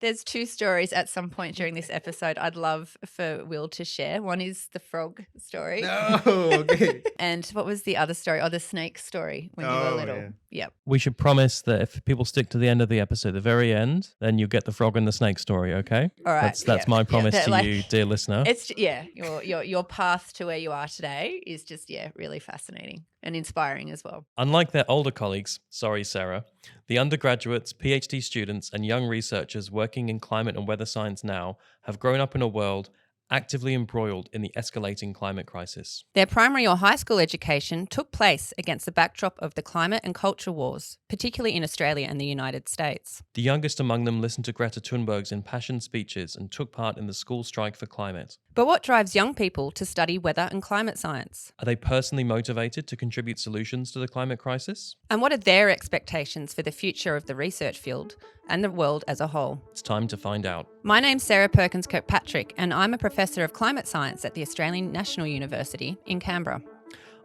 There's two stories at some point during this episode I'd love for Will to share. One is the frog story. No, okay. And what was the other story? Oh, the snake story when you were little. Yeah. Yep. We should promise that if people stick to the end of the episode, the very end, then you get the frog and the snake story, okay? All right. That's my promise to you, dear listener. It's your path to where you are today is just really fascinating and inspiring as well. Unlike their older colleagues, sorry, Sarah, the undergraduates, PhD students, and young researchers working in climate and weather science now have grown up in a world actively embroiled in the escalating climate crisis. Their primary or high school education took place against the backdrop of the climate and culture wars, particularly in Australia and the United States. The youngest among them listened to Greta Thunberg's impassioned speeches and took part in the school strike for climate. But what drives young people to study weather and climate science? Are they personally motivated to contribute solutions to the climate crisis? And what are their expectations for the future of the research field and the world as a whole? It's time to find out. My name's Sarah Perkins-Kirkpatrick, and I'm a professor of climate science at the Australian National University in Canberra.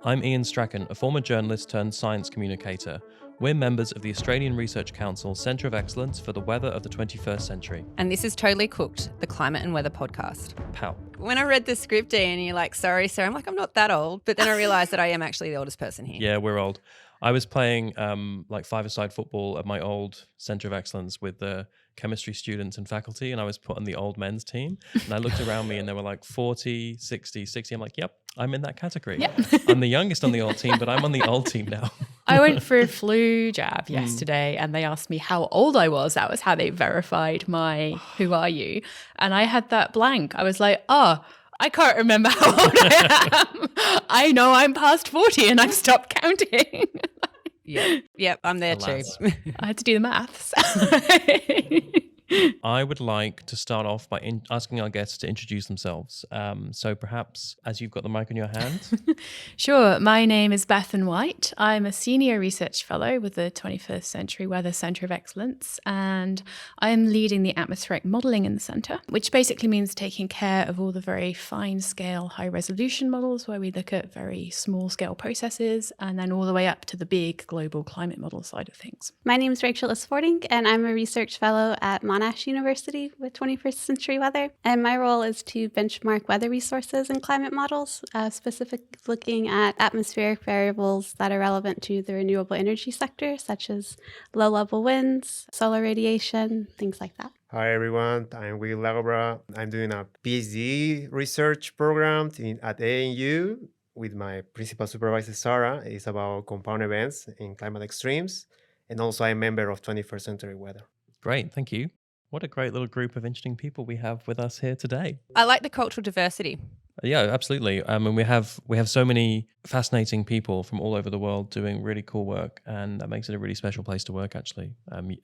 I'm Iain Strachan, a former journalist turned science communicator. We're members of the Australian Research Council Centre of Excellence for the Weather of the 21st Century. And this is Totally Cooked, the climate and weather podcast. Pow. When I read the script, Ian, you're like, sorry, Sarah. I'm like, I'm not that old. But then I realised that I am actually the oldest person here. Yeah, we're old. I was playing like five-a-side football at my old Centre of Excellence with the chemistry students and faculty, and I was put on the old men's team. And I looked around me and there were like 40, 60, 60. I'm like, yep, I'm in that category. Yep. I'm the youngest on the old team, but I'm on the old team now. I went for a flu jab yesterday and they asked me how old I was. That was how they verified my who are you? And I had that blank. I was like, I can't remember how old I am. I know I'm past 40 and I've stopped counting. Yep, I'm there Alas. too. I had to do the maths. I would like to start off by asking our guests to introduce themselves. So perhaps, as you've got the mic in your hand. Sure. My name is Bethans White. I'm a senior research fellow with the 21st Century Weather Centre of Excellence, and I'm leading the atmospheric modelling in the centre, which basically means taking care of all the very fine-scale, high-resolution models where we look at very small-scale processes, and then all the way up to the big global climate model side of things. My name is Rachel Isfording, and I'm a research fellow at Monash University with 21st Century Weather. And my role is to benchmark weather resources and climate models, specifically looking at atmospheric variables that are relevant to the renewable energy sector, such as low-level winds, solar radiation, things like that. Hi everyone, I'm Will Lagobra. I'm doing a PhD research program at ANU with my principal supervisor Sara. It's about compound events in climate extremes, and also I'm a member of 21st Century Weather. Great, thank you. What a great little group of interesting people we have with us here today. I like the cultural diversity. Yeah, absolutely. And we have so many fascinating people from all over the world doing really cool work, and that makes it a really special place to work, actually.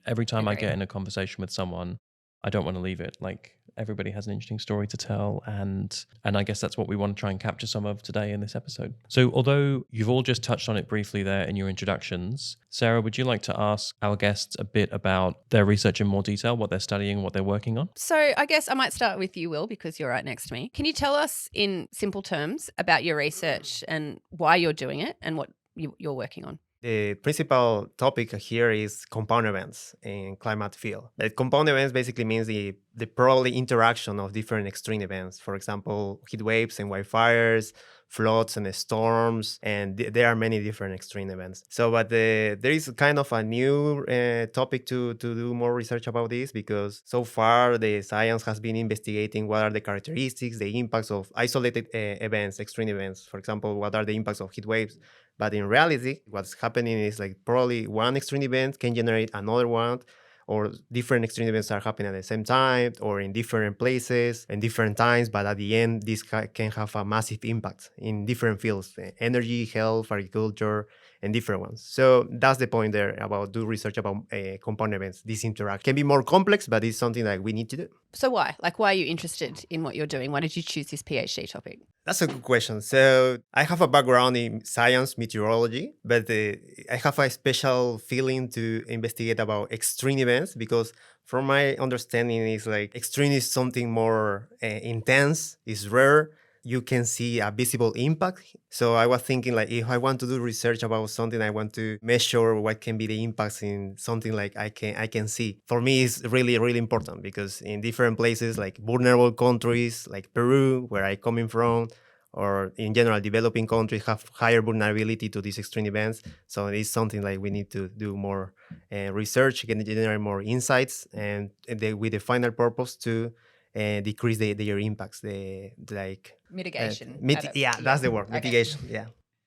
Every time I get in a conversation with someone, I don't want to leave it. Like, everybody has an interesting story to tell, and I guess that's what we want to try and capture some of today in this episode. So although you've all just touched on it briefly there in your introductions, Sarah, would you like to ask our guests a bit about their research in more detail, what they're studying, what they're working on? So I guess I might start with you, Will, because you're right next to me. Can you tell us in simple terms about your research and why you're doing it and what you're working on? The principal topic here is compound events in climate field. The compound events basically means the probably interaction of different extreme events. For example, heat waves and wildfires, floods and storms, and there are many different extreme events. So, but there is kind of a new topic to do more research about this, because so far the science has been investigating what are the characteristics, the impacts of isolated events, extreme events. For example, what are the impacts of heat waves? But in reality, what's happening is like probably one extreme event can generate another one, or different extreme events are happening at the same time or in different places and different times. But at the end, this can have a massive impact in different fields: energy, health, agriculture, and different ones. So that's the point there about do research about compound events. This interact can be more complex, but it's something that we need to do. So why? Like, why are you interested in what you're doing? Why did you choose this PhD topic? That's a good question. So I have a background in science, meteorology, but I have a special feeling to investigate about extreme events, because from my understanding is like extreme is something more intense, is rare, you can see a visible impact. So I was thinking like, if I want to do research about something, I want to measure what can be the impacts in something like I can see. For me, it's really, really important because in different places, like vulnerable countries like Peru, where I'm coming from, or in general, developing countries have higher vulnerability to these extreme events. So it's something like we need to do more research, can generate more insights, and with the final purpose to decrease their impacts. Mitigation. That's the word. Okay. Mitigation. Yeah,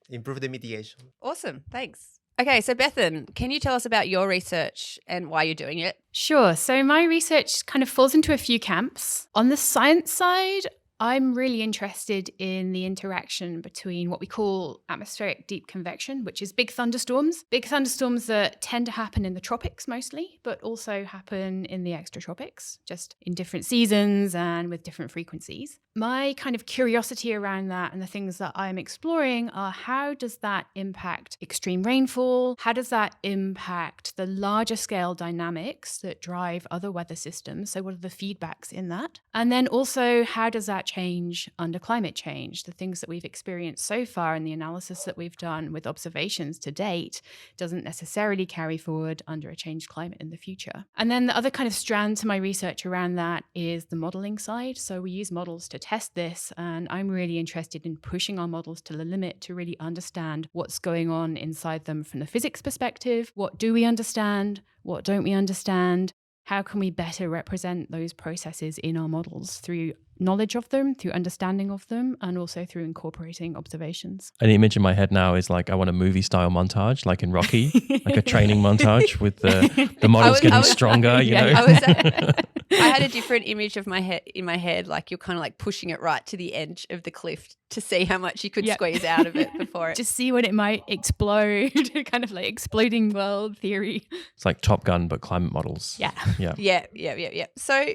improve the mitigation. Awesome. Thanks. Okay, so Bethan, can you tell us about your research and why you're doing it? Sure. So my research kind of falls into a few camps. On the science side, I'm really interested in the interaction between what we call atmospheric deep convection, which is big thunderstorms that tend to happen in the tropics mostly, but also happen in the extratropics, just in different seasons and with different frequencies. My kind of curiosity around that and the things that I'm exploring are, how does that impact extreme rainfall? How does that impact the larger scale dynamics that drive other weather systems? So what are the feedbacks in that? And then also, how does that change under climate change? The things that we've experienced so far and the analysis that we've done with observations to date doesn't necessarily carry forward under a changed climate in the future. And then the other kind of strand to my research around that is the modeling side. So we use models to test this, and I'm really interested in pushing our models to the limit to really understand what's going on inside them from the physics perspective. What do we understand? What don't we understand? How can we better represent those processes in our models through knowledge of them, through understanding of them, and also through incorporating observations? An image in my head now is like, I want a movie style montage, like in Rocky, like a training montage with the models getting stronger, you know? I had a different image of in my head, like you're kind of like pushing it right to the edge of the cliff to see how much you could squeeze out of it before it. Just see when it might explode, kind of like exploding world theory. It's like Top Gun, but climate models. Yeah. So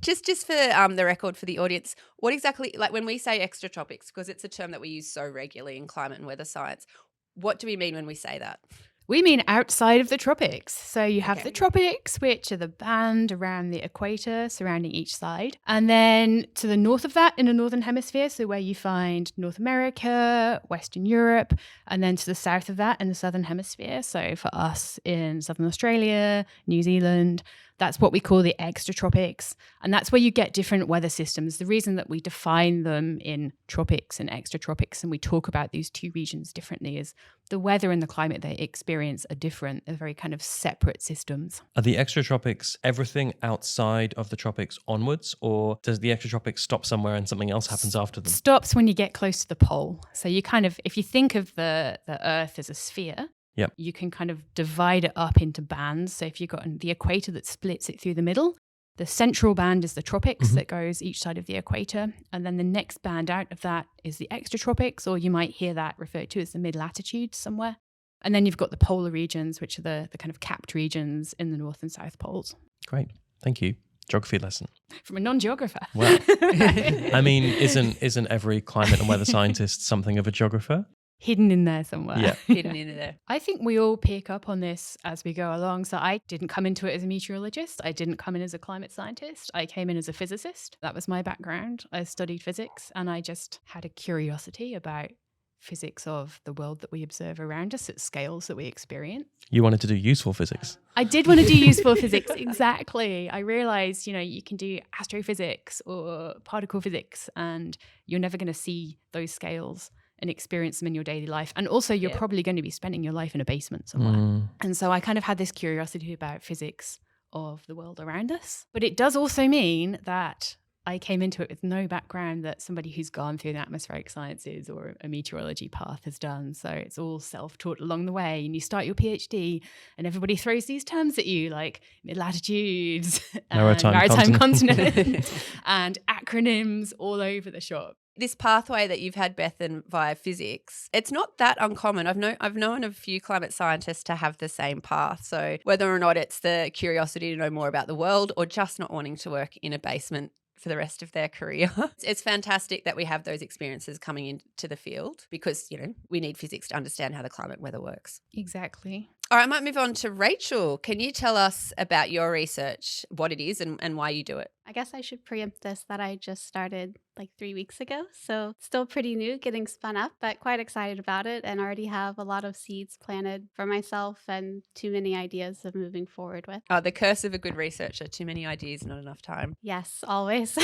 just for the record for the audience, what exactly, like when we say extratropics, because it's a term that we use so regularly in climate and weather science, what do we mean when we say that? We mean outside of the tropics. So you have the tropics, which are the band around the equator surrounding each side. And then to the north of that in the northern hemisphere, so where you find North America, Western Europe, and then to the south of that in the southern hemisphere. So for us in southern Australia, New Zealand, that's what we call the extratropics. And that's where you get different weather systems. The reason that we define them in tropics and extratropics and we talk about these two regions differently is the weather and the climate they experience are different. They're very kind of separate systems. Are the extratropics everything outside of the tropics onwards, or does the extratropics stop somewhere and something else happens after them? Stops when you get close to the pole. So you kind of, if you think of the Earth as a sphere, you can kind of divide it up into bands. So if you've got the equator that splits it through the middle, the central band is the tropics that goes each side of the equator. And then the next band out of that is the extratropics, or you might hear that referred to as the mid-latitude somewhere. And then you've got the polar regions, which are the kind of capped regions in the north and south poles. Great. Thank you. Geography lesson. From a non-geographer. Well, I mean, isn't every climate and weather scientist something of a geographer? Hidden in there somewhere. Yeah. Hidden in there. I think we all pick up on this as we go along. So I didn't come into it as a meteorologist. I didn't come in as a climate scientist. I came in as a physicist. That was my background. I studied physics and I just had a curiosity about physics of the world that we observe around us at scales that we experience. You wanted to do useful physics. I did want to do useful physics, exactly. I realized, you can do astrophysics or particle physics and you're never going to see those scales and experience them in your daily life. And also you're probably going to be spending your life in a basement somewhere. And so I kind of had this curiosity about physics of the world around us. But it does also mean that I came into it with no background that somebody who's gone through the atmospheric sciences or a meteorology path has done. So it's all self-taught along the way. And you start your PhD and everybody throws these terms at you like mid-latitudes, maritime continent, and acronyms all over the shop. This pathway that you've had, Bethan, via physics, it's not that uncommon. I've known a few climate scientists to have the same path. So whether or not it's the curiosity to know more about the world or just not wanting to work in a basement for the rest of their career. It's fantastic that we have those experiences coming into the field because, we need physics to understand how the climate weather works. Exactly. All right, I might move on to Rachel. Can you tell us about your research, what it is and why you do it? I guess I should preempt this that I just started like 3 weeks ago. So still pretty new, getting spun up, but quite excited about it and already have a lot of seeds planted for myself and too many ideas of moving forward with. Oh, the curse of a good researcher, too many ideas, not enough time. Yes, always.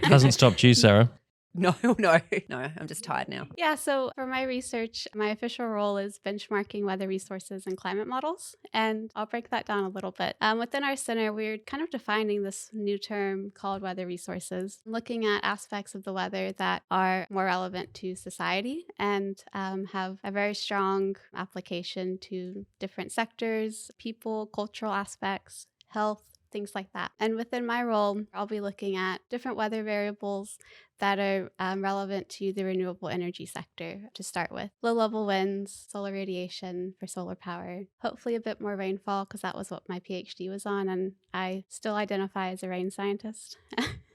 Hasn't stopped you, Sarah. No, I'm just tired now. Yeah, so for my research, my official role is benchmarking weather resources and climate models, and I'll break that down a little bit. Within our center, we're kind of defining this new term called weather resources, looking at aspects of the weather that are more relevant to society and have a very strong application to different sectors, people, cultural aspects, health, things like that. And within my role, I'll be looking at different weather variables that are relevant to the renewable energy sector to start with. Low-level winds, solar radiation for solar power, hopefully a bit more rainfall because that was what my PhD was on, and I still identify as a rain scientist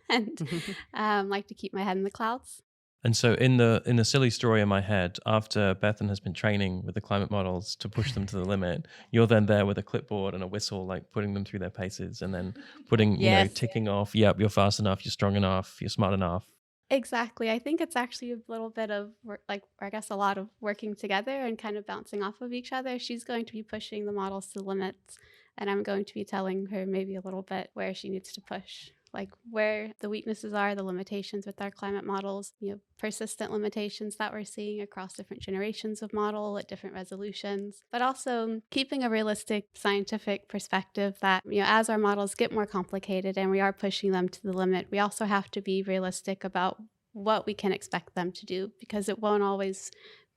and like to keep my head in the clouds. And so in the silly story in my head, after Bethan has been training with the climate models to push them to the limit, you're then there with a clipboard and a whistle, like putting them through their paces and then putting, ticking off, yep, you're fast enough, you're strong enough, you're smart enough. Exactly. I think it's actually a little bit of work, I guess a lot of working together and kind of bouncing off of each other. She's going to be pushing the models to the limits, and I'm going to be telling her maybe a little bit where she needs to push, like where the weaknesses are, the limitations with our climate models, persistent limitations that we're seeing across different generations of model at different resolutions, but also keeping a realistic scientific perspective that, as our models get more complicated and we are pushing them to the limit, we also have to be realistic about what we can expect them to do, because it won't always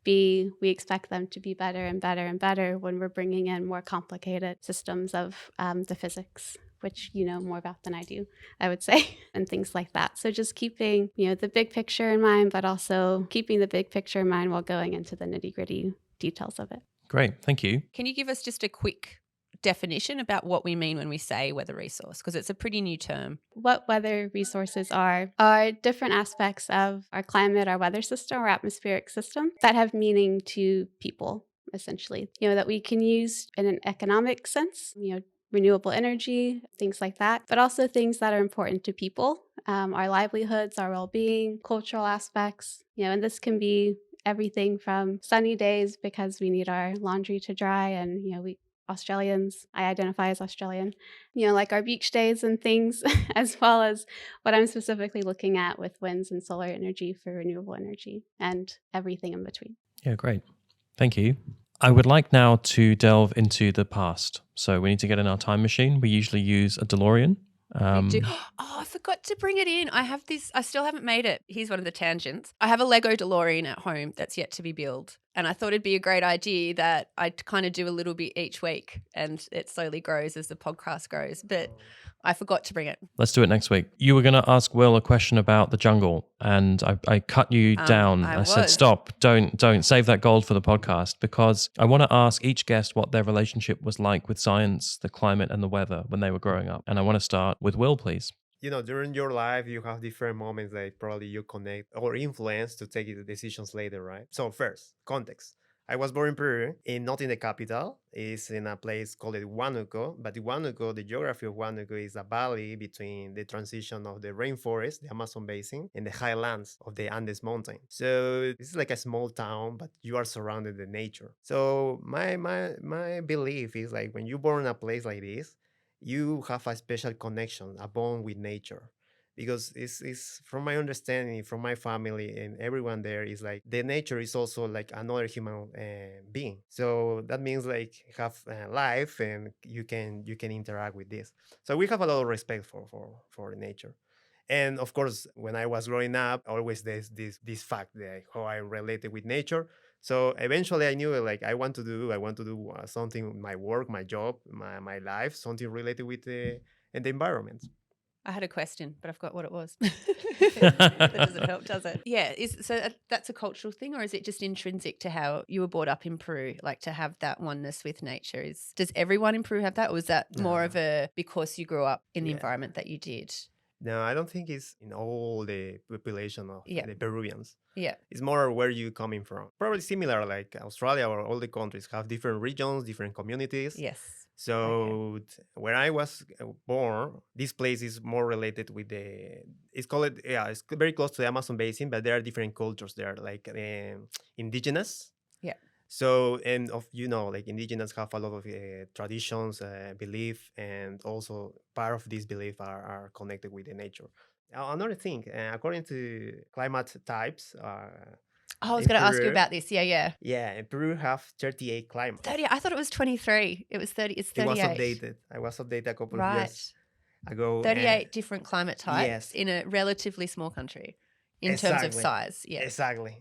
be we expect them to be better and better and better when we're bringing in more complicated systems of the physics, which you know more about than I do, I would say, and things like that. So just keeping, the big picture in mind, but also keeping the big picture in mind while going into the nitty-gritty details of it. Great, thank you. Can you give us just a quick definition about what we mean when we say weather resource? Because it's a pretty new term. What weather resources are different aspects of our climate, our weather system, our atmospheric system that have meaning to people, essentially, that we can use in an economic sense, renewable energy, things like that, but also things that are important to people, our livelihoods, our well-being, cultural aspects, and this can be everything from sunny days because we need our laundry to dry, and we Australians, I identify as Australian, like our beach days and things, as well as what I'm specifically looking at with winds and solar energy for renewable energy and everything in between. Yeah, great. Thank you. I would like now to delve into the past. So we need to get in our time machine. We usually use a DeLorean. I forgot to bring it in. I have this, I still haven't made it. Here's one of the tangents. I have a Lego DeLorean at home that's yet to be built. And I thought it'd be a great idea that I'd kind of do a little bit each week and it slowly grows as the podcast grows. But I forgot to bring it. Let's do it next week. You were going to ask Will a question about the jungle, and I cut you down. I said, stop, don't save that gold for the podcast, because I want to ask each guest what their relationship was like with science, the climate, and the weather when they were growing up. And I want to start with Will, please. During your life, you have different moments that probably you connect or influence to take the decisions later, right? So first, context. I was born in Peru, not in the capital. It's in a place called Huánuco. But Huánuco, the geography of Huánuco is a valley between the transition of the rainforest, the Amazon basin, and the highlands of the Andes mountain. So this is like a small town, but you are surrounded by nature. So my belief is like when you're born in a place like this, you have a special connection, a bond with nature. Because it's from my understanding, from my family and everyone there, is like the nature is also like another human being. So that means like have life and you can interact with this. So we have a lot of respect for nature. And of course, when I was growing up, always there's this fact that how I related with nature. So eventually I knew like I want to do something, my work, my job, my life, something related with the environment. I had a question, but I forgot what it was. That doesn't help, does it? Yeah. So that's a cultural thing, or is it just intrinsic to how you were brought up in Peru, like to have that oneness with nature? Does everyone in Peru have that, or was that more of a because you grew up in the environment that you did? No, I don't think it's in all the population of Yeah. the Peruvians. Yeah. It's more where you coming from. Probably similar, like Australia or all the countries have different regions, different communities. Yes. So where I was born, this place is more related with it's called, it's very close to the Amazon basin, but there are different cultures there, like indigenous. Yeah. So, and like indigenous have a lot of traditions, belief, and also part of this belief are connected with the nature. Another thing, according to climate types, I was in going to ask you Peru, about this. Yeah. yeah, in Peru have 38 climates. 30. I thought it was 23. It was 30. It's 38. It was updated. I was updated a couple of years ago. 38 different climate types yes. in a relatively small country in terms of size. Yeah. Exactly.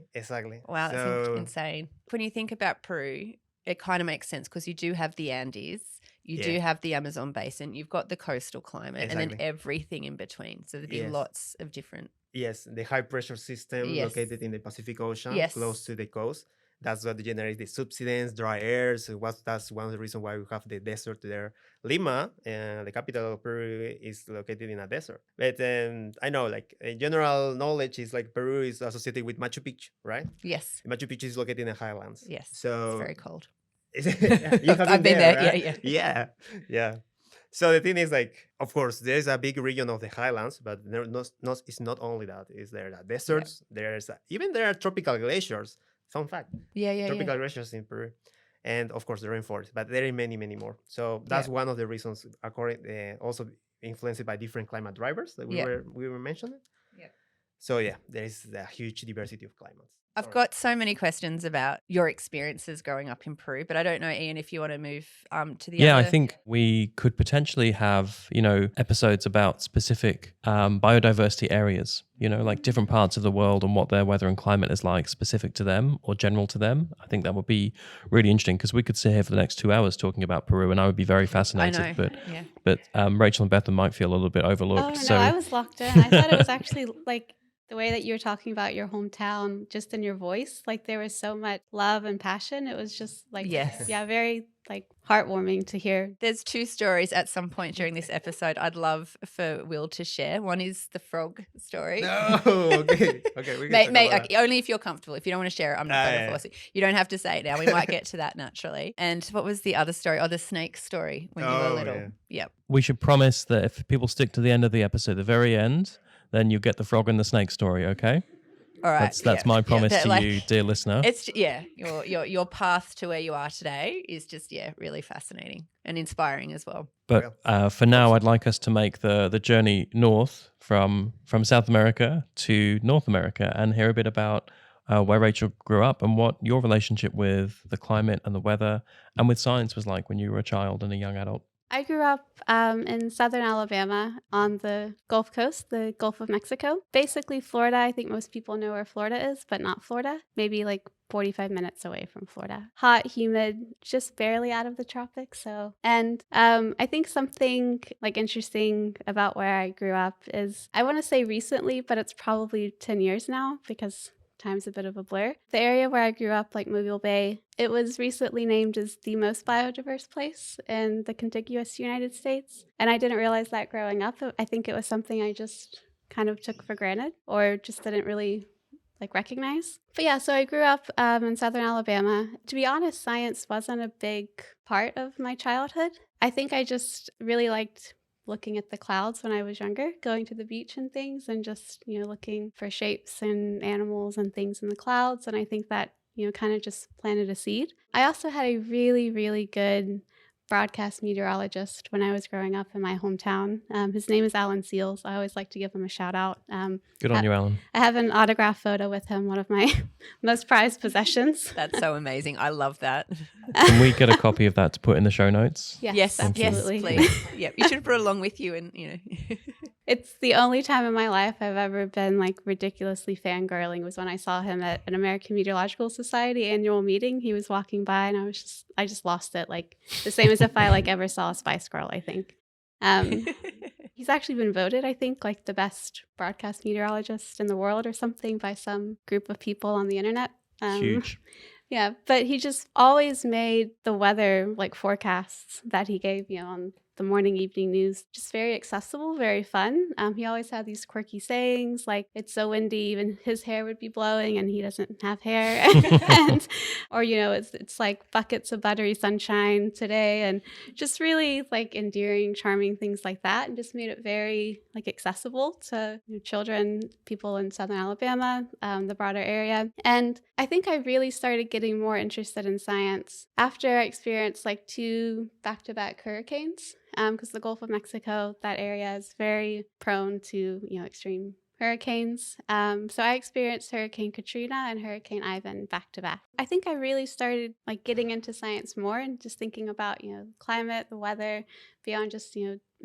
Wow, that's insane. When you think about Peru, it kind of makes sense because you do have the Andes, you do have the Amazon basin, you've got the coastal climate, and then everything in between. So there'd be lots of different. Yes, the high pressure system located in the Pacific Ocean, close to the coast. That's what generates the subsidence, dry air. So that's one of the reasons why we have the desert there. Lima, the capital of Peru, is located in a desert. But I know, like, general knowledge is like Peru is associated with Machu Picchu, right? Yes. Machu Picchu is located in the highlands. Yes. So it's very cold. I've been there. Right? Yeah. So the thing is, like, of course, there's a big region of the highlands, but it's not only that. There are deserts. There are tropical glaciers. Fun fact. Tropical glaciers in Peru. And of course the rainforest, but there are many, many more. So that's one of the reasons, also influenced by different climate drivers that we were mentioning. Yeah. So there is a huge diversity of climates. I've got so many questions about your experiences growing up in Peru, but I don't know, Iain, if you want to move to the other. Yeah, I think we could potentially have, episodes about specific biodiversity areas, like different parts of the world and what their weather and climate is like specific to them or general to them. I think that would be really interesting because we could sit here for the next 2 hours talking about Peru and I would be very fascinated. I know. But Rachel and Bethan might feel a little bit overlooked. Oh, no, I was locked in. I thought it was actually like the way that you were talking about your hometown, just in your voice, like there was so much love and passion. It was just like, very like heartwarming to hear. There's 2 stories at some point during this episode I'd love for Will to share. One is the frog story. No, okay. We can only if you're comfortable. If you don't want to share it, I'm not going to force you. You don't have to say it now. We might get to that naturally. And what was the other story? The snake story when you were little. Yeah. We should promise that if people stick to the end of the episode, the very end, then you get the frog and the snake story, okay? All right. That's my promise to you, dear listener. It's your path to where you are today is just really fascinating and inspiring as well. But for now, I'd like us to make the journey north from South America to North America and hear a bit about where Rachel grew up and what your relationship with the climate and the weather and with science was like when you were a child and a young adult. I grew up in southern Alabama on the Gulf Coast, the Gulf of Mexico. Basically Florida. I think most people know where Florida is, but not Florida. Maybe like 45 minutes away from Florida. Hot, humid, just barely out of the tropics. And I think something like interesting about where I grew up is, I want to say recently, but it's probably 10 years now because time's a bit of a blur. The area where I grew up, like Mobile Bay, it was recently named as the most biodiverse place in the contiguous United States. And I didn't realize that growing up. I think it was something I just kind of took for granted or just didn't really recognize. But so I grew up in southern Alabama. To be honest, science wasn't a big part of my childhood. I think I just really liked looking at the clouds when I was younger, going to the beach and things and just, looking for shapes and animals and things in the clouds. And I think that, kind of just planted a seed. I also had a really, really good broadcast meteorologist when I was growing up in my hometown. His name is Alan Seals. I always like to give him a shout out. Good on you, Alan. I have an autograph photo with him, one of my most prized possessions. That's so amazing. I love that. Can we get a copy of that to put in the show notes? Yes, absolutely. Yes, please. Yep, you should put it along with you and, It's the only time in my life I've ever been ridiculously fangirling was when I saw him at an American Meteorological Society annual meeting. He was walking by and I just lost it. The same as if I ever saw a Spice Girl, I think. He's actually been voted, I think, the best broadcast meteorologist in the world or something by some group of people on the internet. Huge. Yeah, but he just always made the weather forecasts that he gave on the morning evening news, just very accessible, very fun. He always had these quirky sayings like, it's so windy, even his hair would be blowing and he doesn't have hair. Or, it's like buckets of buttery sunshine today, and just really like endearing, charming things like that, and just made it very like accessible to children, people in Southern Alabama, the broader area. And I think I really started getting more interested in science after I experienced like 2 back-to-back hurricanes, because the Gulf of Mexico, that area is very prone to, extreme hurricanes. So I experienced Hurricane Katrina and Hurricane Ivan back to back. I think I really started like getting into science more and just thinking about, climate, the weather, beyond just,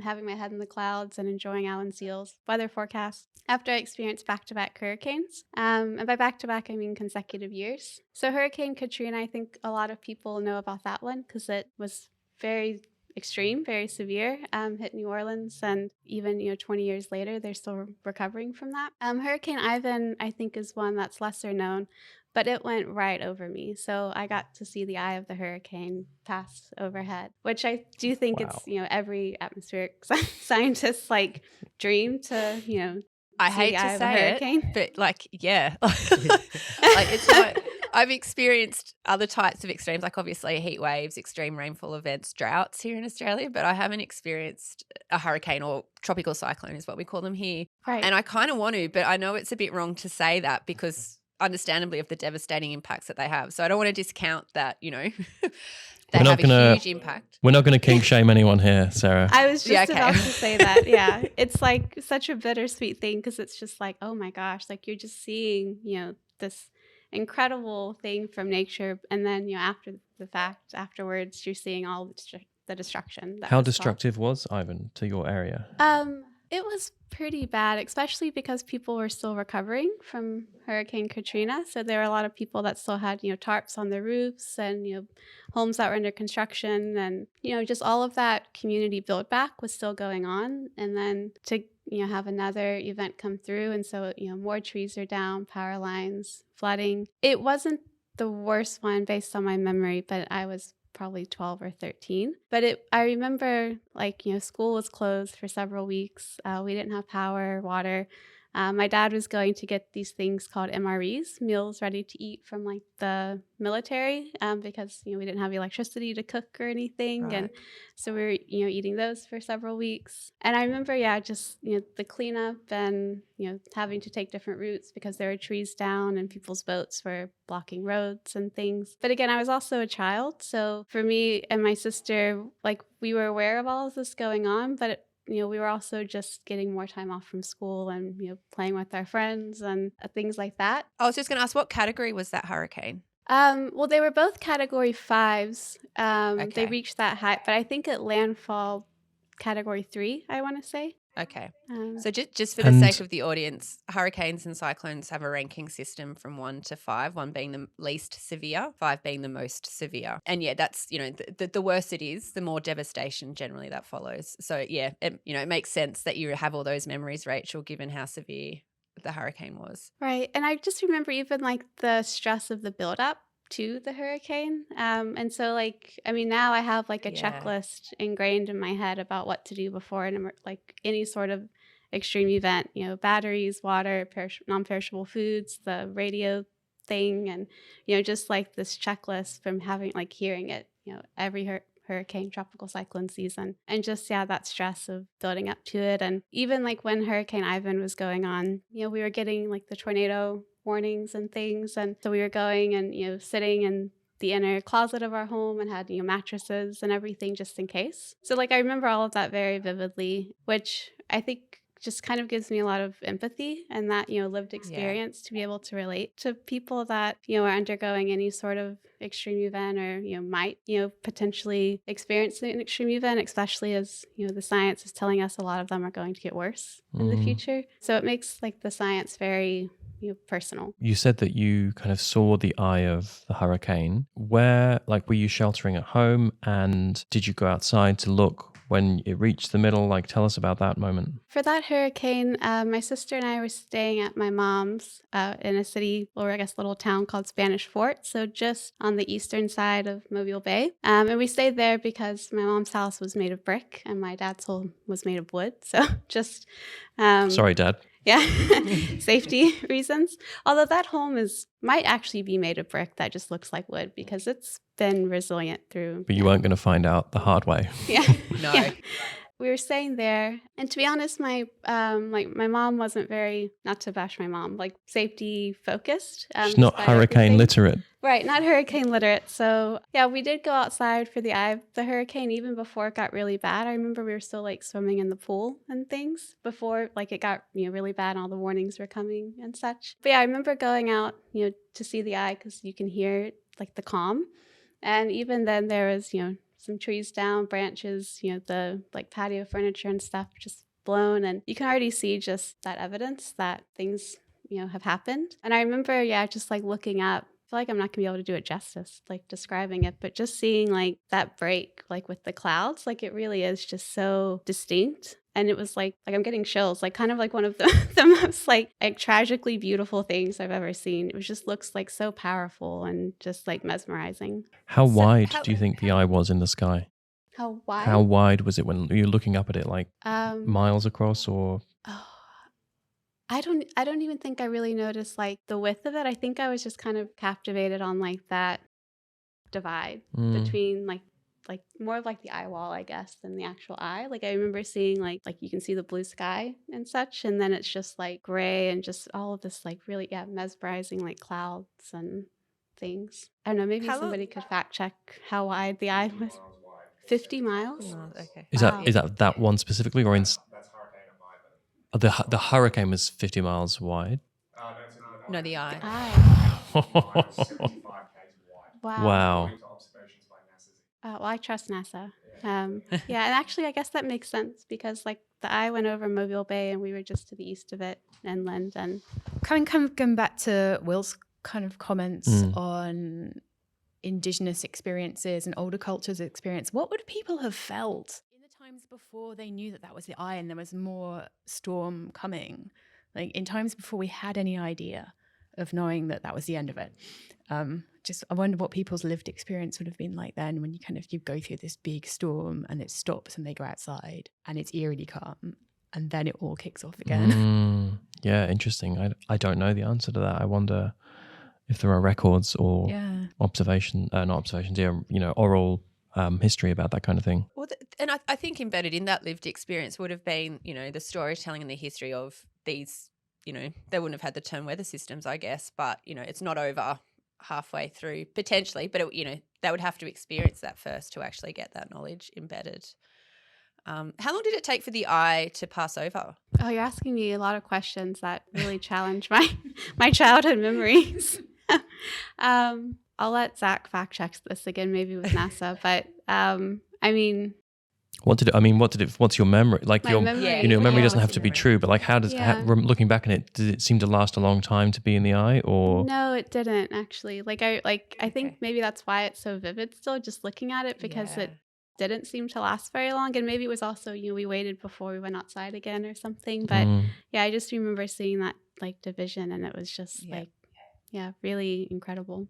having my head in the clouds and enjoying Alan Seal's weather forecasts after I experienced back-to-back hurricanes. And by back-to-back, I mean consecutive years. So Hurricane Katrina, I think a lot of people know about that one because it was very extreme, very severe, hit New Orleans, and even 20 years later they're still recovering from that. Hurricane Ivan, I think, is one that's lesser known, but it went right over me, so I got to see the eye of the hurricane pass overhead, which I do think it's every atmospheric scientist's like dream to I see hate the eye to of a say hurricane. it, but like it's not. I've experienced other types of extremes, like obviously heat waves, extreme rainfall events, droughts here in Australia, but I haven't experienced a hurricane, or tropical cyclone is what we call them here. Right. And I kind of want to, but I know it's a bit wrong to say that because understandably of the devastating impacts that they have. So I don't want to discount that, they have a huge impact. We're not going to kink shame anyone here, Sarah. I was just about to say that. Yeah. It's like such a bittersweet thing because it's just like, oh my gosh, like you're just seeing, this incredible thing from nature. And then, after the fact, afterwards, you're seeing all the destruction. How destructive was Ivan to your area? It was pretty bad, especially because people were still recovering from Hurricane Katrina. So there were a lot of people that still had, tarps on their roofs and, homes that were under construction. And, just all of that community build back was still going on. And then to, have another event come through. And so, more trees are down, power lines, flooding. It wasn't the worst one based on my memory, but I was probably 12 or 13. But I remember school was closed for several weeks. We didn't have power, water. My dad was going to get these things called MREs, meals ready to eat from the military, because we didn't have electricity to cook or anything. Right. And so we were eating those for several weeks. And I remember just the cleanup and having to take different routes because there were trees down and people's boats were blocking roads and things. But again, I was also a child, so for me and my sister, we were aware of all of this going on, but we were also just getting more time off from school and, playing with our friends and things like that. I was just going to ask, what category was that hurricane? Well, they were both category 5s. Okay. They reached that height, but I think at landfall category 3, I want to say. Okay. So just for the sake of the audience, hurricanes and cyclones have a ranking system from 1 to 5, 1 being the least severe, 5 being the most severe. And that's, the worse it is, the more devastation generally that follows. So it makes sense that you have all those memories, Rachel, given how severe the hurricane was. Right. And I just remember even the stress of the buildup to the hurricane. And so now I have a checklist ingrained in my head about what to do before any sort of extreme event, batteries, water, non-perishable foods, the radio thing, and, just this checklist from having hearing it, every hurricane, tropical cyclone season, and just that stress of building up to it. And even when Hurricane Ivan was going on, we were getting the tornado warnings and things, and so we were going and sitting in the inner closet of our home and had mattresses and everything just in case. So I remember all of that very vividly, which I think just kind of gives me a lot of empathy and that lived experience to be able to relate to people that are undergoing any sort of extreme event or might potentially experience an extreme event, especially as the science is telling us a lot of them are going to get worse in the future. So it makes the science very personal. You said that you kind of saw the eye of the hurricane. Where, were you sheltering at home, and did you go outside to look when it reached the middle? Like, tell us about that moment. For that hurricane, my sister and I were staying at my mom's in a city, or I guess little town called Spanish Fort, so just on the eastern side of Mobile Bay. And we stayed there because my mom's house was made of brick and my dad's home was made of wood. So just... Sorry, Dad. Yeah, safety reasons. Although that home might actually be made of brick that just looks like wood because it's been resilient through. But you weren't going to find out the hard way. Yeah. No. Yeah. We were staying there, and to be honest, my mom wasn't very, not to bash my mom, like safety focused. She's not hurricane literate. Right, not hurricane literate. So yeah, we did go outside for the eye of the hurricane even before it got really bad. I remember we were still like swimming in the pool and things before like it got really bad and all the warnings were coming and such. But yeah, I remember going out to see the eye because you can hear like the calm, and even then there was some trees down, branches, the like patio furniture and stuff just blown. And you can already see just that evidence that things, have happened. And I remember, just like looking up, I feel like I'm not gonna be able to do it justice, like describing it, but just seeing like that break, like with the clouds, like it really is just so distinct. And it was like I'm getting chills, like kind of like one of the most like tragically beautiful things I've ever seen. It just looks like so powerful and just like mesmerizing. How wide do you think the eye was in the sky? How wide? How wide was it when you're looking up at it? Like miles across or? Oh, I don't even think I really noticed like the width of it. I think I was just kind of captivated on like that divide between like more of like the eye wall, I guess, than the actual eye. Like I remember seeing like you can see the blue sky and such, and then it's just like gray and just all of this like really mesmerizing like clouds and things. I don't know, maybe somebody could fact check how wide the eye was. 50 miles? Oh, okay. Is that one specifically, or in? That's hurricane of the hurricane was 50 miles wide. No, the eye. Wow. Well, I trust NASA. And actually, I guess that makes sense because like the eye went over Mobile Bay and we were just to the east of it, inland. And Coming back to Will's kind of comments on Indigenous experiences and older cultures' experience, what would people have felt in the times before they knew that was the eye and there was more storm coming? Like in times before we had any idea of knowing that was the end of it. I wonder what people's lived experience would have been like then when you go through this big storm and it stops and they go outside and it's eerily calm and then it all kicks off again. Yeah, interesting. I don't know the answer to that. I wonder if there are records or oral history about that kind of thing. Well, and I think embedded in that lived experience would have been, the storytelling and the history of these, they wouldn't have had the term weather systems, I guess, but, it's not over halfway through potentially, but they would have to experience that first to actually get that knowledge embedded. How long did it take for the eye to pass over? Oh, you're asking me a lot of questions that really challenge my childhood memories. I'll let Zach fact check this again, maybe with NASA, but what's your memory? Like your memory doesn't have to be true, but like looking back on it, did it seem to last a long time to be in the eye or? No, it didn't actually. I think maybe that's why it's so vivid still just looking at it because it didn't seem to last very long. And maybe it was also, we waited before we went outside again or something. But I just remember seeing that like division and it was just really incredible.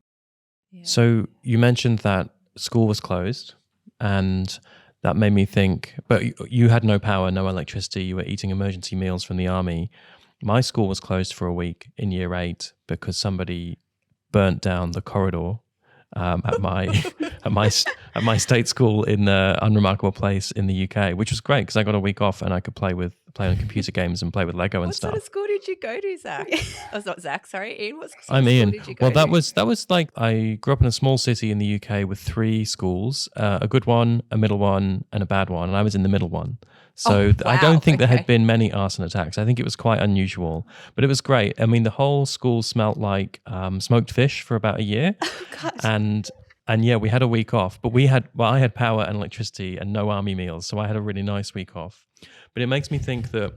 Yeah. So you mentioned that school was closed and that made me think, but you had no power, no electricity, you were eating emergency meals from the army. My school was closed for a week in year 8 because somebody burnt down the corridor at my state school in an unremarkable place in the UK, which was great because I got a week off and I could play on computer games and play with Lego and stuff. What sort of school did you go to, Zach? Oh, it's not Zach, sorry, Ian. What sort I'm of Ian. School did you go to? That was like I grew up in a small city in the UK with 3 schools, a good one, a middle one, and a bad one, and I was in the middle one. So I don't think there had been many arson attacks. I think it was quite unusual, but it was great. I mean, the whole school smelt like smoked fish for about a year. Oh, God. And yeah, we had a week off, but I had power and electricity and no army meals, so I had a really nice week off. But it makes me think that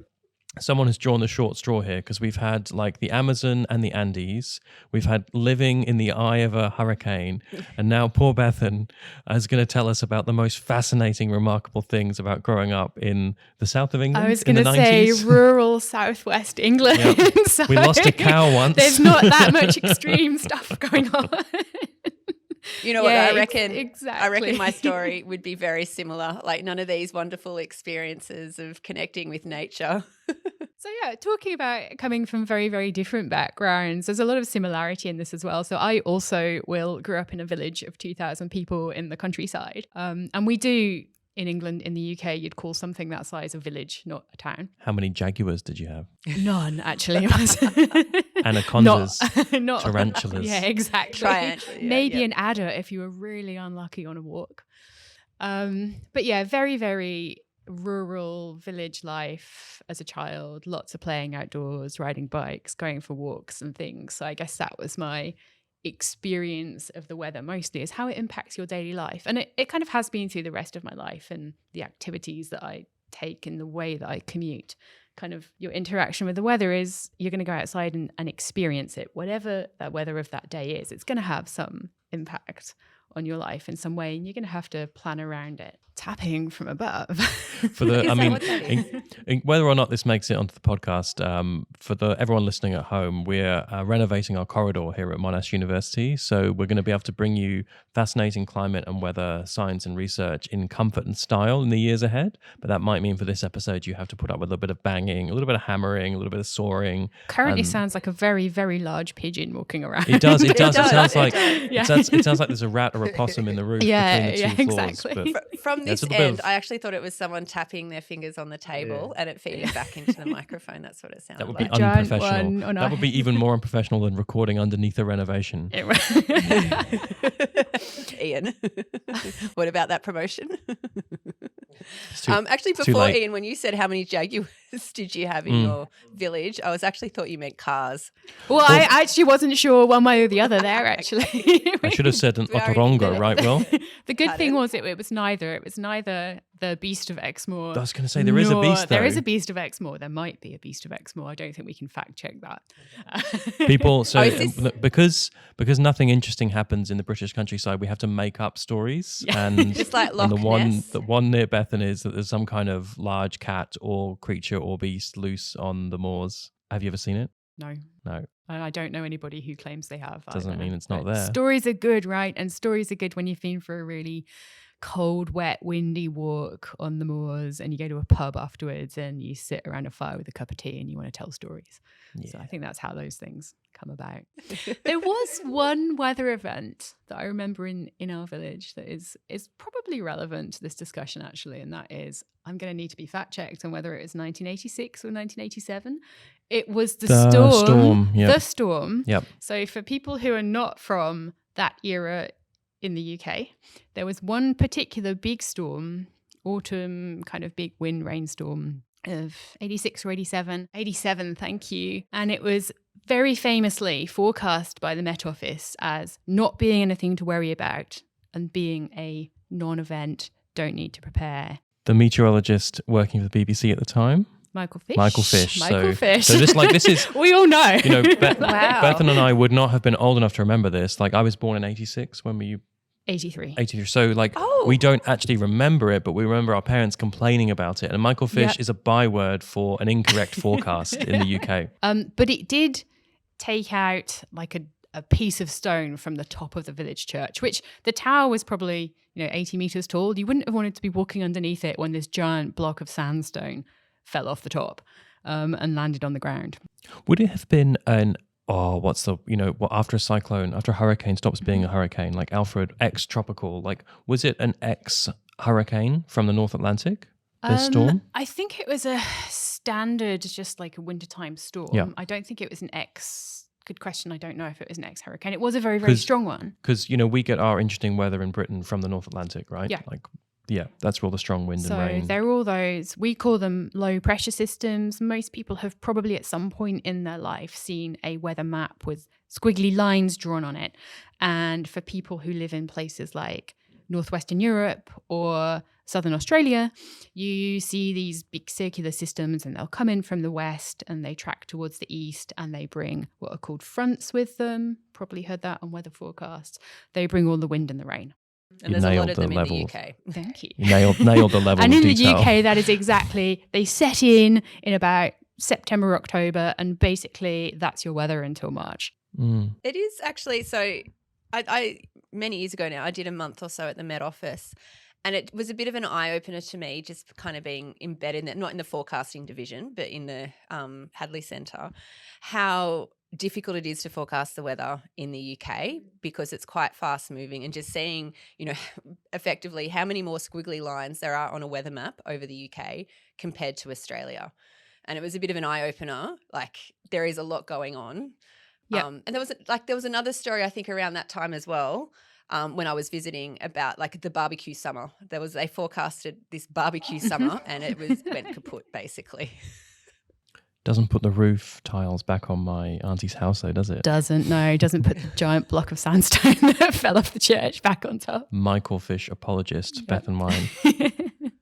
someone has drawn the short straw here, because we've had like the Amazon and the Andes. We've had living in the eye of a hurricane. And now poor Bethan is going to tell us about the most fascinating, remarkable things about growing up in the south of England. I was going to say rural southwest England. Yep. So we lost a cow once. There's not that much extreme stuff going on. You know what, Yeah, I reckon exactly. I reckon my story would be very similar. Like none of these wonderful experiences of connecting with nature. So yeah, talking about coming from very, very different backgrounds, there's a lot of similarity in this as well. So I also grew up in a village of 2,000 people in the countryside. And we do, in England, in the UK, you'd call something that size a village, not a town. How many jaguars did you have? None, actually. Anacondas, not tarantulas. Yeah, exactly. Triantula, yeah, Maybe yeah. an adder if you were really unlucky on a walk. But yeah, very, very rural village life as a child. Lots of playing outdoors, riding bikes, going for walks and things. So I guess that was my experience of the weather mostly, is how it impacts your daily life. And it kind of has been through the rest of my life, and the activities that I take and the way that I commute. Kind of your interaction with the weather is you're going to go outside and experience it. Whatever that weather of that day is, it's going to have some impact on your life in some way, and you're going to have to plan around it. Tapping from above. For the, Is I that mean, what that is? whether or not this makes it onto the podcast, for everyone listening at home, we're renovating our corridor here at Monash University. So we're going to be able to bring you fascinating climate and weather science and research in comfort and style in the years ahead. But that might mean for this episode, you have to put up with a little bit of banging, a little bit of hammering, a little bit of soaring. Currently sounds like a very, very large pigeon walking around. It does. It does. It sounds like Yeah. it sounds like there's a rat or a possum in the roof Yeah, between the two floors. exactly. But From Yeah, it's this a little bit end, of- I actually thought it was someone tapping their fingers on the table and it feeding back into the microphone. That's what it sounded that would be like. giant unprofessional. one on That our would be even more unprofessional than recording underneath a renovation. Ian, what about that promotion? It's too- Actually, too before late. Ian, when you said how many jaguars did you have in your village, I was actually thought you meant cars. Well, I actually wasn't sure one way or the other there, actually. I should have said an Very otorongo, good. right, Will? The good thing Pardon? was it was neither. It was neither the Beast of Exmoor. I was going to say there is a beast, though. There is a Beast of Exmoor. There might be a Beast of Exmoor. I don't think we can fact check that. People, so is this- because nothing interesting happens in the British countryside, we have to make up stories. Yeah. And, Just like and Loch the Ness. one near Bethan is that there's some kind of large cat or creature or beast loose on the moors. Have you ever seen it? No. No. And I don't know anybody who claims they have. Doesn't either. mean it's not But there. Stories are good, right? And stories are good when you've been for a really cold, wet, windy walk on the moors and you go to a pub afterwards and you sit around a fire with a cup of tea and you want to tell stories. So I think that's how those things come about. There was one weather event that I remember in our village that is probably relevant to this discussion, actually, and that is, I'm going to need to be fact-checked on whether it was 1986 or 1987. It was the storm. Yep. The storm. Yep. So for people who are not from that era in the UK, there was one particular big storm, autumn kind of big wind rainstorm of 86 or 87. 87, thank you. And it was very famously forecast by the Met Office as not being anything to worry about and being a non-event, don't need to prepare. The meteorologist working for the BBC at the time, Michael Fish. Michael Fish. Michael Fish. So just like this is, we all know. you know, Wow. Bethan and I would not have been old enough to remember this. Like I was born in 86. When were you? 83. 83. So like Oh. we don't actually remember it, but we remember our parents complaining about it. And Michael Fish Yep. is a byword for an incorrect forecast in the UK. But it did take out like a piece of stone from the top of the village church, which the tower was probably 80 meters tall. You wouldn't have wanted to be walking underneath it when this giant block of sandstone fell off the top and landed on the ground. Would it have been after a cyclone, after a hurricane stops being a hurricane, like Alfred, ex-tropical, like was it an ex-hurricane from the North Atlantic, this storm? I think it was a standard, just like a wintertime storm. Yeah. I don't think it was an good question. I don't know if it was an ex-hurricane. It was a very, very strong one. Because, we get our interesting weather in Britain from the North Atlantic, right? Yeah. That's where all the strong wind and So rain. they're all those, we call them low pressure systems. Most people have probably at some point in their life seen a weather map with squiggly lines drawn on it. And for people who live in places like Northwestern Europe or southern Australia, you see these big circular systems, and they'll come in from the west and they track towards the east, and they bring what are called fronts with them. Probably heard that on weather forecasts. They bring all the wind and the rain. And there's a lot of them in the UK. Thank you. You nailed the level and of in detail. the UK, that is exactly, they set in about September, October, and basically that's your weather until March. It is actually, so I many years ago now, I did a month or so at the Met Office, and it was a bit of an eye-opener to me, just kind of being embedded in that, not in the forecasting division, but in the Hadley Centre, how difficult it is to forecast the weather in the UK because it's quite fast moving, and just seeing, effectively how many more squiggly lines there are on a weather map over the UK compared to Australia. And it was a bit of an eye-opener, like there is a lot going on. Yeah. And there was another story, I think, around that time as well, when I was visiting, about like the barbecue summer. They forecasted this barbecue summer and it went kaput basically. Doesn't put the roof tiles back on my auntie's house though, does it? Doesn't put the giant block of sandstone that fell off the church back on top. Michael Fish apologist, Beth and Wine.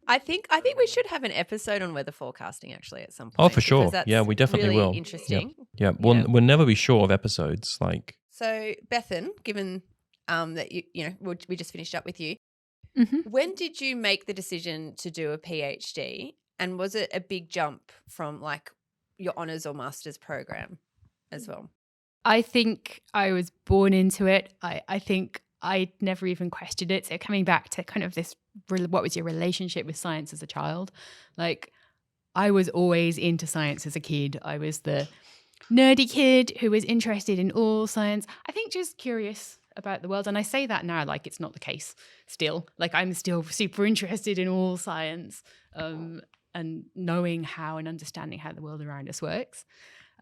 I think we should have an episode on weather forecasting actually at some point. Oh, for sure. That's Yeah, we definitely really will. Interesting. Yeah. We'll never be short of episodes. Like, so Bethan, given that we just finished up with you, when did you make the decision to do a PhD, and was it a big jump from like your honours or master's program as well? I think I was born into it. I think I never even questioned it. So coming back to kind of this, what was your relationship with science as a child? Like, I was always into science as a kid. I was the nerdy kid who was interested in all science. I think just curious about the world. And I say that now like it's not the case still. Like, I'm still super interested in all science and knowing how and understanding how the world around us works.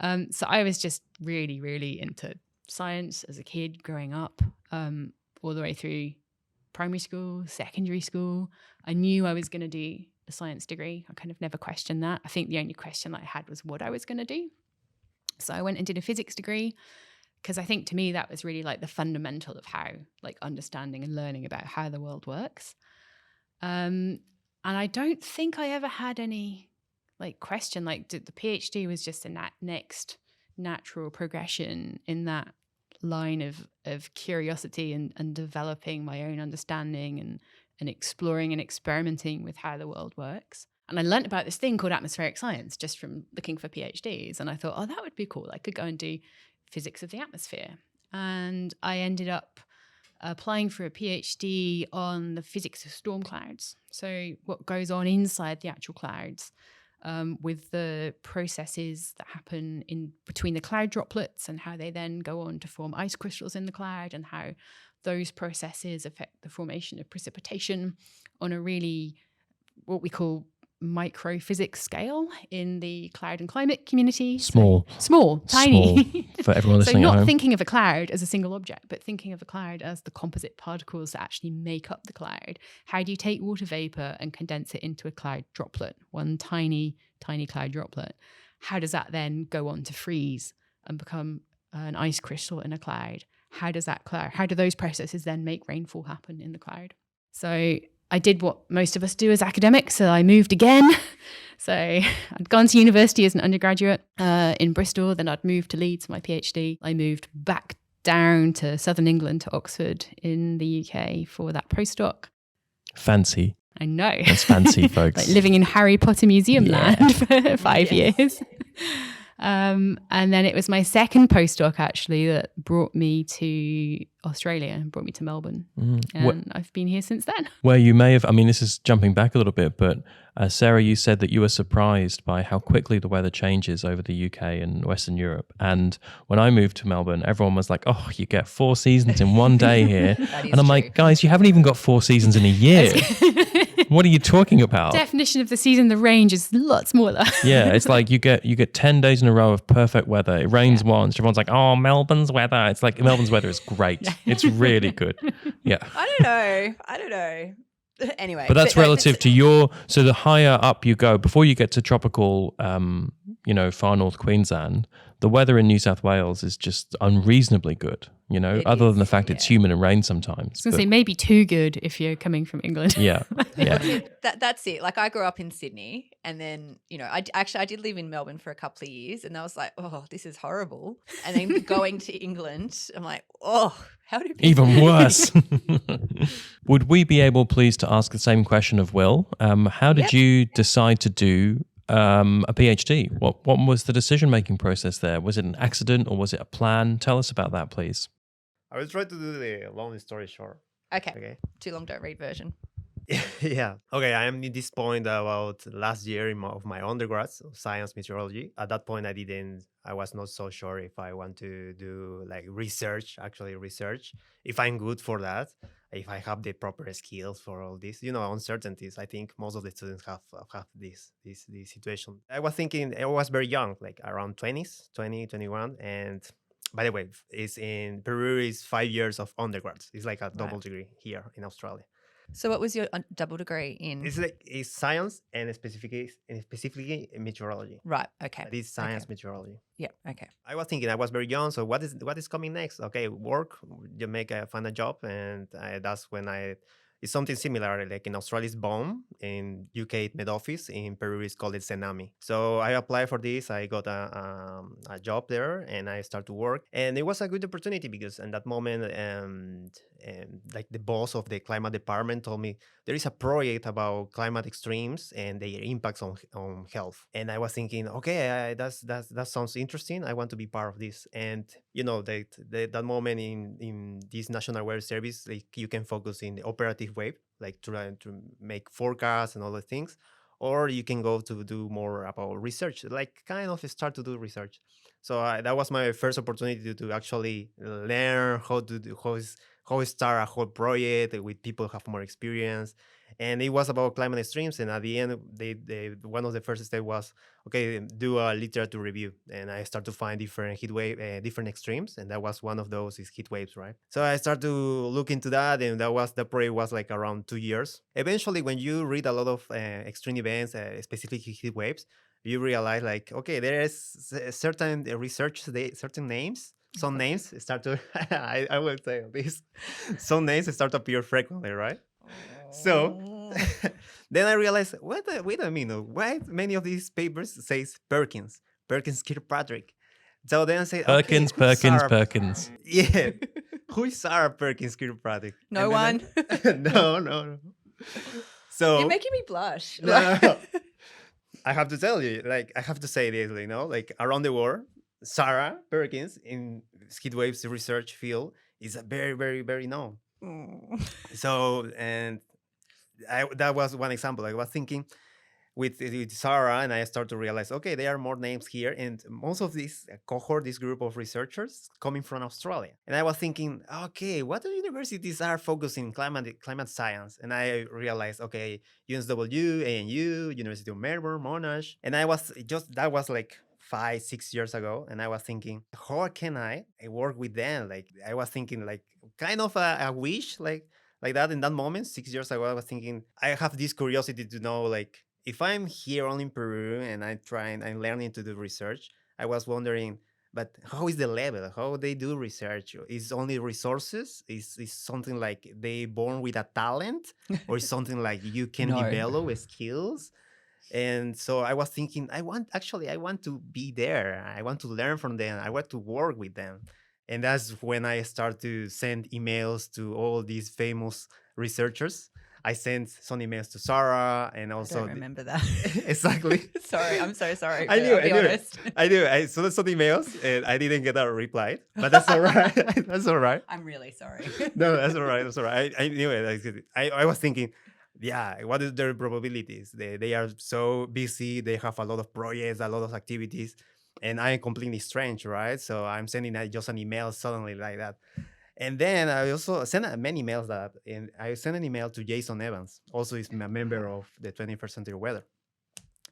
So I was just really, really into science as a kid growing up, all the way through primary school, secondary school. I knew I was going to do a science degree. I kind of never questioned that. I think the only question I had was what I was going to do. So I went and did a physics degree, because I think to me that was really like the fundamental of how, like, understanding and learning about how the world works. And I don't think I ever had any like question, like the PhD was just a next natural progression in that line of curiosity and developing my own understanding and exploring and experimenting with how the world works. And I learned about this thing called atmospheric science just from looking for PhDs. And I thought, oh, that would be cool. I could go and do physics of the atmosphere. And I ended up applying for a PhD on the physics of storm clouds. So what goes on inside the actual clouds, with the processes that happen in between the cloud droplets and how they then go on to form ice crystals in the cloud, and how those processes affect the formation of precipitation on a really what we call microphysics scale in the cloud and climate community. Small, tiny. For everyone listening so not at home. thinking of a cloud as a single object, but thinking of a cloud as the composite particles that actually make up the cloud. How do you take water vapor and condense it into a cloud droplet, one tiny, tiny cloud droplet? How does that then go on to freeze and become an ice crystal in a cloud? How do those processes then make rainfall happen in the cloud? So I did what most of us do as academics. So I moved again. So I'd gone to university as an undergraduate in Bristol. Then I'd moved to Leeds for my PhD. I moved back down to southern England, to Oxford in the UK for that postdoc. Fancy. I know. That's fancy, folks. Like living in Harry Potter Museum land for 5 years. And then it was my second postdoc actually that brought me to Australia and brought me to Melbourne. And I've been here since then. Where you may have, I mean, this is jumping back a little bit, but Sarah, you said that you were surprised by how quickly the weather changes over the UK and Western Europe. And when I moved to Melbourne, everyone was like, oh, you get 4 seasons in one day here. And I'm like, guys, you haven't even got 4 seasons in a year. What are you talking about? Definition of the season, the range is a lot smaller. Yeah, it's like you get 10 days in a row of perfect weather. It rains once. Everyone's like, oh, Melbourne's weather. It's like Melbourne's weather is great. It's really good. Yeah. I don't know. Anyway. But that's relative to so the higher up you go, before you get to tropical, far north Queensland, the weather in New South Wales is just unreasonably good, other than the fact it's humid and rains sometimes. I was going to say maybe too good if you're coming from England. Yeah. That's it. Like I grew up in Sydney and then, I did live in Melbourne for a couple of years and I was like, oh, this is horrible. And then going to England, I'm like, oh, how do people Even worse. Would we be able, please, to ask the same question of Will? How did you decide to do a PhD? What was the decision-making process there? Was it an accident or was it a plan? Tell us about that, please. I will try to do the long story short. Okay. Too long, don't read version. Yeah. Okay. I am at this point about last year of my undergrad, so science meteorology. At that point, I was not so sure if I want to do like research, if I'm good for that, if I have the proper skills for all this, uncertainties. I think most of the students have this situation. I was thinking, I was very young, like around 20s, 20, 21. And by the way, it's in Peru is 5 years of undergrads. It's like a double degree here in Australia. So what was your double degree in? It's science and specifically meteorology. Right. Okay. It is science meteorology. Yeah. Okay. I was thinking I was very young. So what is coming next? Okay, work. You find a job, and that's when it's something similar. Like in Australia, it's BOM. In UK, it's Med Office. In Peru, it's called Tsunami. So I applied for this. I got a job there, and I started to work. And it was a good opportunity because in that moment, like the boss of the climate department told me there is a project about climate extremes and their impacts on health. And I was thinking, okay, that sounds interesting. I want to be part of this. And that moment in this National Weather Service, like you can focus in the operative wave, like trying to make forecasts and all the things, or you can go to do more about research, like kind of start to do research. So that was my first opportunity to actually learn how start a whole project with people who have more experience. And it was about climate extremes. And at the end, one of the first steps was, okay, do a literature review. And I started to find different heat wave, different extremes. And that was one of those is heat waves, right? So I started to look into that. And the project was like around 2 years. Eventually, when you read a lot of extreme events, specifically heat waves, you realize like, okay, there is certain research, certain names. Some names start to, I will say this, some names start to appear frequently, right? So then I realized, wait a minute, why many of these papers says Perkins-Kirkpatrick? So then I say, Perkins. Yeah. Who is Sara Perkins-Kirkpatrick? No one. No. So you're making me blush. No. I have to tell you, like, I have to say this, like around the world, Sara Perkins in heat waves research field is a very, very, very known. So, and that was one example. I was thinking with Sara, and I started to realize, okay, there are more names here, and most of this cohort, this group of researchers, coming from Australia. And I was thinking, okay, what universities are focusing climate science? And I realized, okay, UNSW, ANU, University of Melbourne, Monash, and that was like 5-6 years ago, and I was thinking, how can I work with them? Like I was thinking, like kind of a wish, like that in that moment 6 years ago. I was thinking, I have this curiosity to know, like if I'm here only in Peru and I'm learning to do research, I was wondering, but how is the level? How they do research? Is only resources? Is something like they born with a talent, or is something like you can develop skills? And so I was thinking, I want to be there. I want to learn from them. I want to work with them. And that's when I start to send emails to all these famous researchers. I sent some emails to Sara, and also I don't remember that. Exactly. Sorry, I'm so sorry. I knew honest. I saw some emails and I didn't get a reply, but that's all right. That's all right. I'm really sorry. No, that's all right. That's all right. I knew it. I was thinking, yeah, what is their probabilities? They are so busy. They have a lot of projects, a lot of activities, and I am completely strange, right? So I'm sending just an email suddenly like that. And then I also sent many emails and I sent an email to Jason Evans. Also, he's a member of the 21st Century Weather,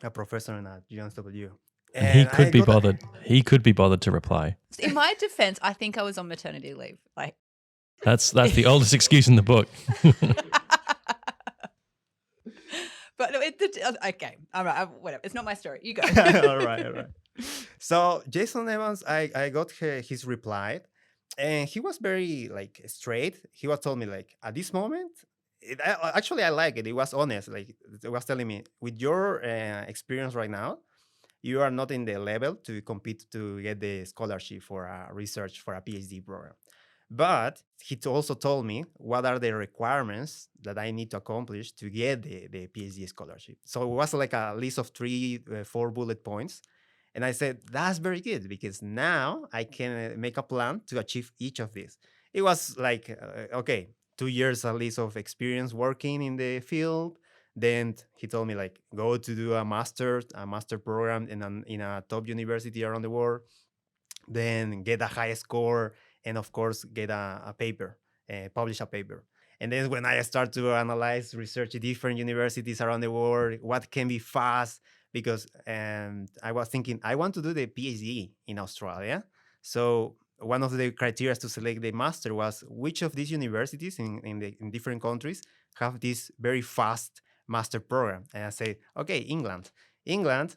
a professor at UNSW. And he could be bothered. He could be bothered to reply. In my defense, I think I was on maternity leave. Like that's the oldest excuse in the book. But okay, all right, whatever. It's not my story. You go. All right. So Jason Evans, I got his reply, and he was very like straight. He was told me like at this moment, actually I like it. It was honest. Like it was telling me with your experience right now, you are not in the level to compete to get the scholarship for a research for a PhD program. But he also told me what are the requirements that I need to accomplish to get the PhD scholarship. So it was like a list of 4 bullet points. And I said, that's very good because now I can make a plan to achieve each of these. It was like, okay, 2 years at least of experience working in the field. Then he told me like, go to do a master program in a top university around the world. Then get a high score and of course get a paper, publish a paper. And then when I start to analyze research at different universities around the world, what can be fast, because I was thinking I want to do the PhD in Australia. So one of the criteria to select the master was which of these universities in different countries have this very fast master program. And I say, okay, England,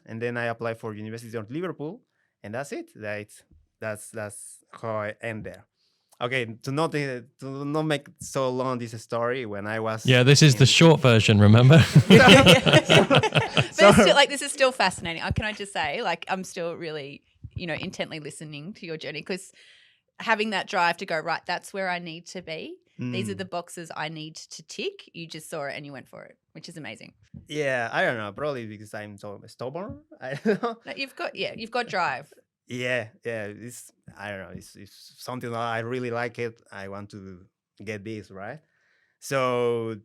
and then I apply for University of Liverpool, and that's it. That's how I end there. Okay, to not make so long this story, when I was this is the short version, remember? But it's still, like, this is still fascinating. Can I just say, like, I'm still really, intently listening to your journey, because having that drive to go, right, that's where I need to be. These are the boxes I need to tick. You just saw it and you went for it, which is amazing. Yeah, I don't know, probably because I'm so stubborn. I don't know. No, you've got drive. Yeah. It's, I don't know. It's something that I really like it. I want to get this right. So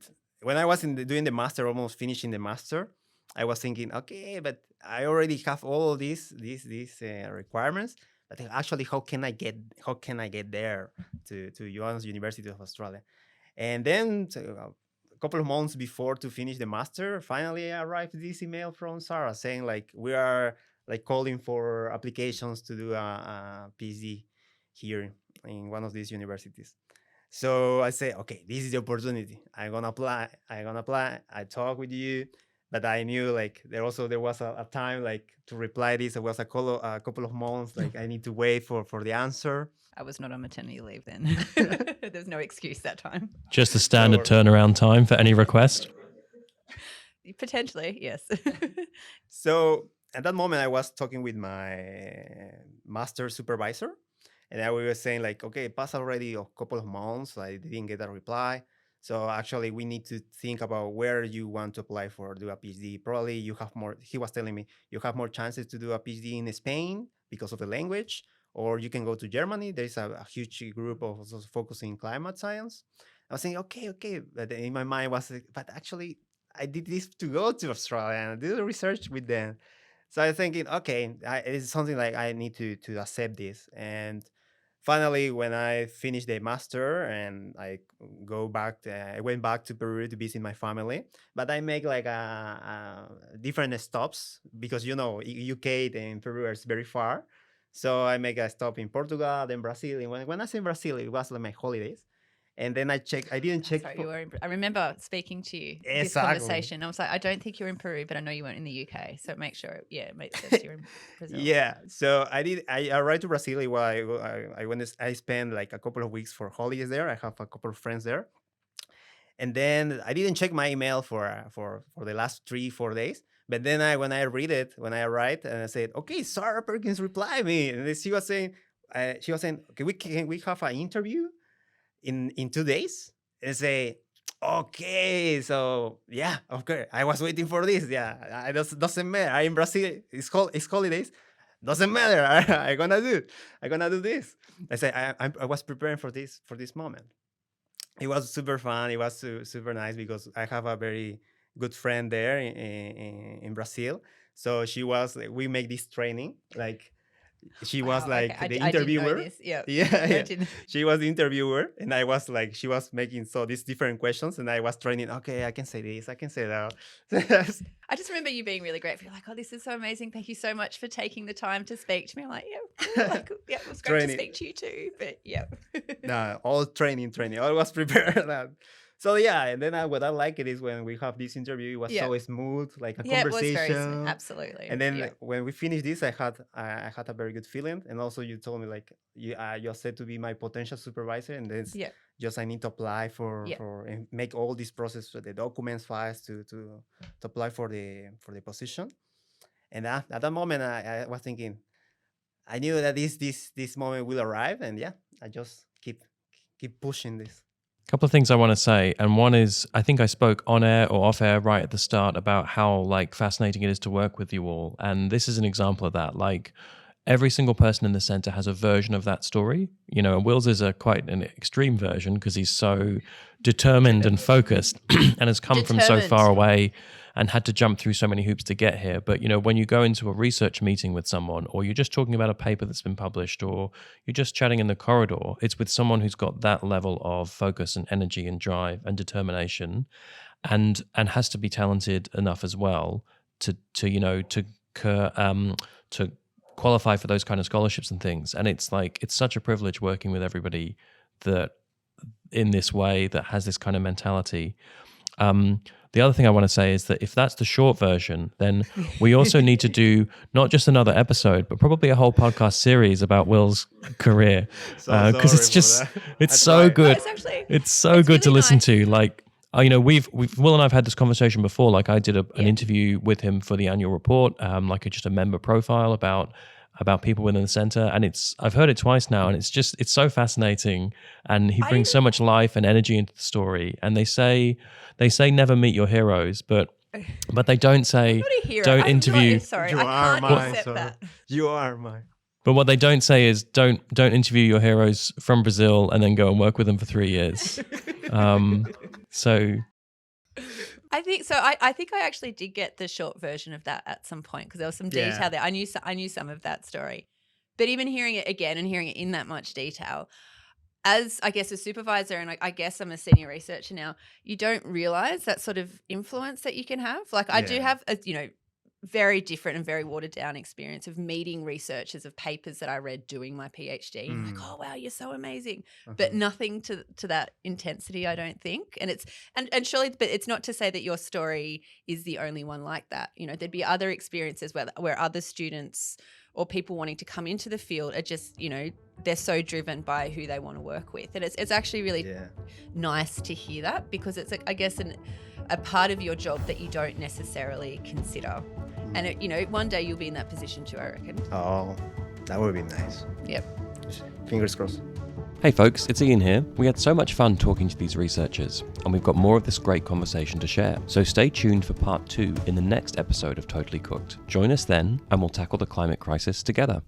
when I was doing the master, almost finishing the master, I was thinking, okay, but I already have all these requirements. But actually, how can I get there to Johannes University of Australia? And then a couple of months before to finish the master, finally arrived this email from Sara saying like, we are like calling for applications to do a PhD here in one of these universities. So I say, okay, this is the opportunity. I'm gonna apply. I talk with you, but I knew like there was a time like to reply this. It was a couple of months. Like I need to wait for the answer. I was not on maternity leave then. There's no excuse that time. Just the standard turnaround time for any request? Potentially, yes. So at that moment, I was talking with my master supervisor, and we were saying like, okay, passed already a couple of months. I didn't get a reply. So actually, we need to think about where you want to apply for do a PhD. Probably you have more. He was telling me you have more chances to do a PhD in Spain because of the language, or you can go to Germany. There is a huge group of focusing climate science. I was saying, okay, but in my mind was, but actually, I did this to go to Australia and do the research with them. So I was thinking, okay, it's something like I need to accept this. And finally, when I finished the master and I I went back to Peru to visit my family. But I make like a different stops because UK and Peru are very far. So I make a stop in Portugal, then Brazil. And when I say Brazil, it was like my holidays. And then I didn't check. Sorry, I remember speaking to you Exactly. this conversation. I was like, I don't think you're in Peru, but I know you weren't in the UK. So make sure, it makes sense you're in Brazil. Yeah. So I arrived to Brazil. I spent like a couple of weeks for holidays there. I have a couple of friends there. And then I didn't check my email for the last 3-4 days. But then when I arrived and I said, okay, Sara Perkins replied me. And then she was saying, okay, can we have an interview in 2 days? And say, okay, so yeah, okay, I was waiting for this. Yeah, it doesn't matter. I'm in Brazil. It's holidays. Doesn't matter. I'm gonna do this. I say I was preparing for this moment. It was super fun. It was super nice because I have a very good friend there in Brazil. So we make this training like. She was like the interviewer. I didn't know this. Yeah. She was the interviewer, and I was like, she was making these different questions, and I was training. Okay, I can say this, I can say that. I just remember you being really grateful. You're like, oh, this is so amazing. Thank you so much for taking the time to speak to me. I'm like, yeah, it was great to speak to you too. But yeah. No, all training. I was prepared. So yeah, and then what I like it is when we have this interview, it was Yeah. so smooth, like a Yeah, it was conversation. very smooth. Absolutely. And then yeah. when we finished this, I had a very good feeling. And also you told me like you said to be my potential supervisor, and then Yeah. just I need to apply for Yeah. and make all this process for the documents, files to apply for the position. And at that moment, I was thinking, I knew that this moment will arrive, and yeah, I just keep pushing this. Couple of things I want to say, and one is I think I spoke on air or off air right at the start about how like fascinating it is to work with you all, and this is an example of that. Like every single person in the center has a version of that story, you know, and Will's is a quite an extreme version because he's so determined and focused and has come from so far away and had to jump through so many hoops to get here. But, you know, when you go into a research meeting with someone, or you're just talking about a paper that's been published, or you're just chatting in the corridor, it's with someone who's got that level of focus and energy and drive and determination, and has to be talented enough as well to qualify for those kind of scholarships and things. And it's like, it's such a privilege working with everybody that in this way, that has this kind of mentality. The other thing I want to say is that if that's the short version, then we also need to do not just another episode, but probably a whole podcast series about Will's career. Because it's just, it's so good. It's so good to listen to. Like, you know, we've Will and I've had this conversation before. Like I did an interview with him for the annual report, like just a member profile about people within the center, and I've heard it twice now, and it's so fascinating, and he brings so much life and energy into the story. And they say never meet your heroes, but they don't say don't interview. Sorry, I can't accept that. You are mine. But what they don't say is don't interview your heroes from Brazil and then go and work with them for 3 years. So I think so. I think I actually did get the short version of that at some point because there was some detail there. I knew some of that story, but even hearing it again and hearing it in that much detail, as I guess a supervisor, and I guess I'm a senior researcher now, you don't realize that sort of influence that you can have. Like I do have a very different and very watered down experience of meeting researchers of papers that I read doing my PhD. I'm like, oh wow, you're so amazing, but nothing to that intensity, I don't think. And it's and surely, but it's not to say that your story is the only one like that. You know, there'd be other experiences where other students or people wanting to come into the field are just, you know, they're so driven by who they want to work with, and it's actually really nice to hear that, because it's I guess a part of your job that you don't necessarily consider. And, you know, one day you'll be in that position too, I reckon. Oh, that would be nice. Yep. Fingers crossed. Hey folks, it's Iain here. We had so much fun talking to these researchers, and we've got more of this great conversation to share. So stay tuned for part 2 in the next episode of Totally Cooked. Join us then, and we'll tackle the climate crisis together.